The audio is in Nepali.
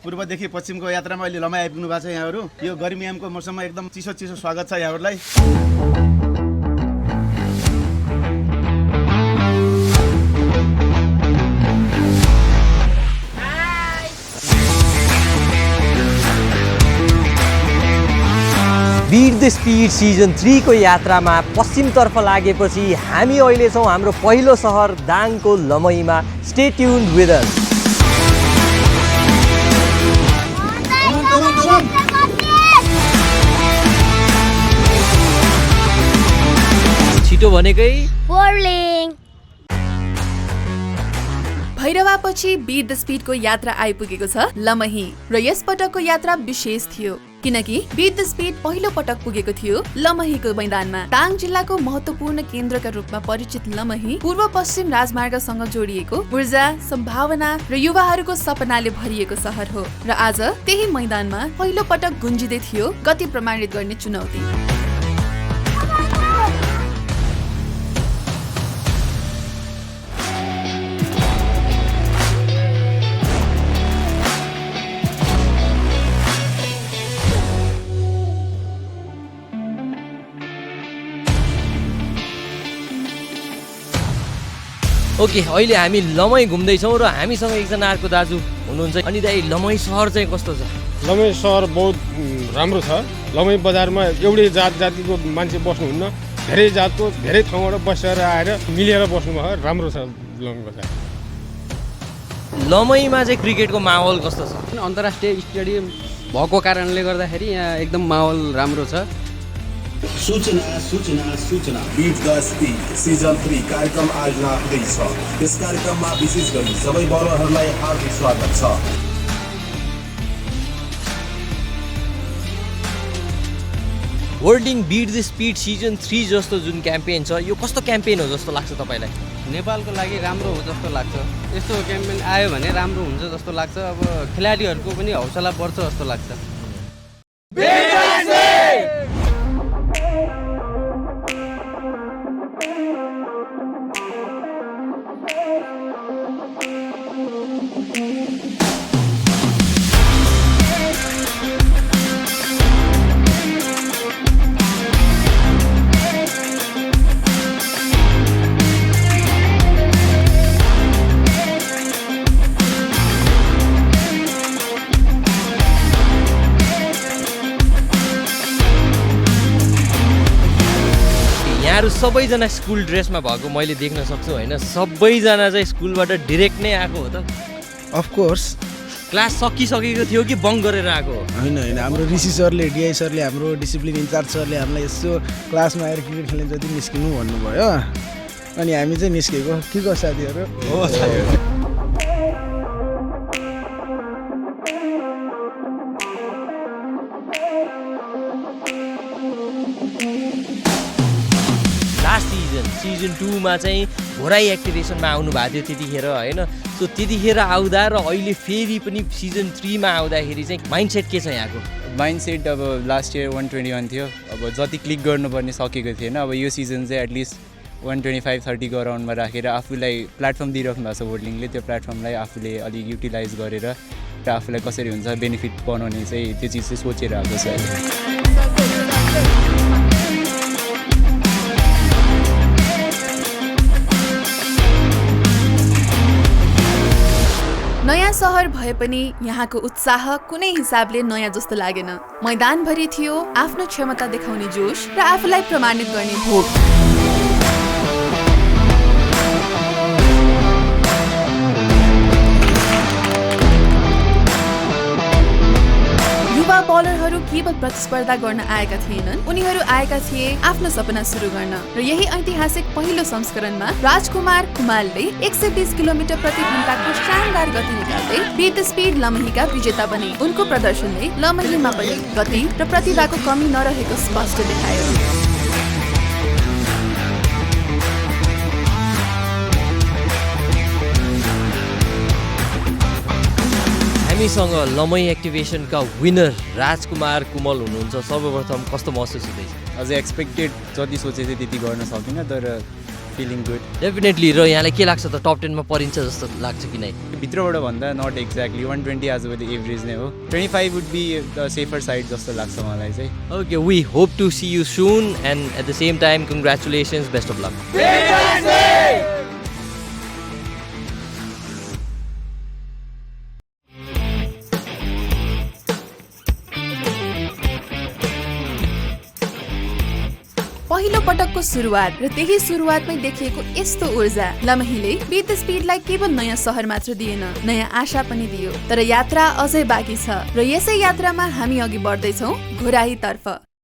पूर्वदेखि पश्चिमको यात्रामा अहिले लमाई आइपुग्नु भएको छ यहाँहरू। यो गर्मीयामको मौसममा एकदम चिसो चिसो स्वागत छ यहाँहरूलाई। बीट द स्पिड सिजन 3 को यात्रामा पश्चिमतर्फ लागेपछि हामी अहिले छौँ हाम्रो पहिलो सहर दाङको लमईमा। Stay tuned with us. छिटो भनेकै बोर्लिङ। भैरवापछि बीट द स्पिडको यात्रा आइपुगेको छ लमही र यस पटकको यात्रा विशेष थियो किनकि बीट द स्पिड पहिलो पटक पुगेको थियो लमहीको मैदानमा। दाङ जिल्लाको महत्त्वपूर्ण केन्द्रका रूपमा परिचित लमही पूर्व पश्चिम राजमार्गसँग जोडिएको ऊर्जा, सम्भावना र युवाहरूको सपनाले भरिएको सहर हो र आज त्यही मैदानमा पहिलो पटक गुन्जिँदै थियो गति प्रमाणित गर्ने चुनौती। ओके, अहिले हामी लमई घुम्दैछौँ र हामीसँग एकजना अर्को दाजु हुनुहुन्छ। अनि दाइ, लमई सहर चाहिँ कस्तो छ? लमई सहर बहुत राम्रो छ। लमई बजारमा एउटै जातिको मान्छे बस्नुहुन्न, धेरै जातको धेरै ठाउँबाट बसेर आएर मिलेर बस्नुभयो। राम्रो छ लमई बजार। लमईमा चाहिँ क्रिकेटको माहौल कस्तो छ? अन्तर्राष्ट्रिय स्टेडियम भएको कारणले गर्दाखेरि यहाँ एकदम माहौल राम्रो छ। सूचना सूचना सूचना बीट द स्पिड सिजन 3 कार्यक्रम आयोजना हुँदैछ। यस कार्यक्रममा विशेष गरी सबै बलहरूलाई हार्दिक स्वागत छ। वर्ल्डिङ बीट द स्पिड सिजन 3 जस्तो जुन क्याम्पेन छ, यो कस्तो क्याम्पेन हो जस्तो लाग्छ तपाईँलाई? नेपालको लागि राम्रो हो जस्तो लाग्छ। यस्तो क्याम्पेन आयो भने राम्रो हुन्छ जस्तो लाग्छ। अब खेलाडीहरूको पनि हौसला बढ्छ जस्तो लाग्छ। यहाँहरू सबैजना स्कुल ड्रेसमा भएको मैले देख्न सक्छु होइन? सबैजना चाहिँ स्कुलबाट डिरेक्ट नै आएको हो त? अफकोर्स। क्लास सकिसकेको थियो कि बङ्क गरेर आएको हो? होइन होइन, हाम्रो ऋषि सरले, डिआई सरले, हाम्रो डिसिप्लिन इन्चार्ज सरले हामीलाई यसो क्लासमा आएर क्रिकेट खेल्ने जति निस्किनु भन्नुभयो अनि हामी चाहिँ निस्केको। के को साथीहरू हो साथीहरू। सिजन 2 मा चाहिँ घोराई एक्टिभेसनमा आउनु भएको थियो त्यतिखेर होइन? सो त्यतिखेर आउँदा र अहिले फेरि पनि सिजन 3 मा आउँदाखेरि चाहिँ माइन्डसेट के छ यहाँको? माइन्डसेट अब लास्ट इयर 121 थियो। अब जति क्लिक गर्नुपर्ने सकेको थिएन। अब यो सिजन चाहिँ एटलिस्ट 125-30 को अराउन्डमा राखेर आफूलाई प्लेटफर्म दिइराख्नु भएको छ वर्ल्डिङले। त्यो प्लेटफर्मलाई आफूले अलिक युटिलाइज गरेर र आफूलाई कसरी हुन्छ बेनिफिट बनाउने चाहिँ त्यो चिज चाहिँ सोचेर आएको छ अहिले। नयाँ सहर भए पनि यहाँको उत्साह कुनै हिसाबले नयाँ जस्तो लागेन। मैदानभरि थियो आफ्नो क्षमता देखाउने जोश र आफूलाई प्रमाणित गर्ने भोक। युवा बलरहरू केवल प्रतिस्पर्धा गर्न आएका थिएनन्, उनीहरू आएका थिए आफ्नो सपना सुरु गर्न। र यही ऐतिहासिक पहिलो संस्करणमा राजकुमार कुमारले 120 किलोमिटर प्रति घण्टाको शानदार गति निकाल्दै बीट द स्पिड लमहीका विजेता बने। उनको प्रदर्शनले लमहीमा पनि गति र प्रतिभाको कमी नरहेको स्पष्ट देखायो। हामीसँग लमई एक्टिभेसनका विनर राजकुमार कुमल हुनुहुन्छ। सर्वप्रथम कस्तो महसुस हुँदैछ? अझै एक्सपेक्टेड जति सोचे थिएँ त्यति गर्न सकिनँ, तर फिलिङ गुड डेफिनेटली। र यहाँलाई के लाग्छ त टप 10 मा परिन्छ जस्तो लाग्छ कि नै? भित्रबाट भन्दा नट एक्ज्याक्टली 120 आजभोलि एभरेज नै हो 25 would be the safer side जस्तो लाग्छ मलाई चाहिँ Okay, we hope to see you soon, and at the same time, congratulations, best of luck. पहिलो पटकको सुरुवात र त्यही सुरुवातमै देखिएको यस्तो ऊर्जा लमहीले बीट द स्पिडलाई केवल नयाँ सहर मात्र दिएन, नयाँ आशा पनि दियो। तर यात्रा अझै बाँकी छ र यसै यात्रामा हामी अघि बढ्दैछौँ घोराही तर्फ।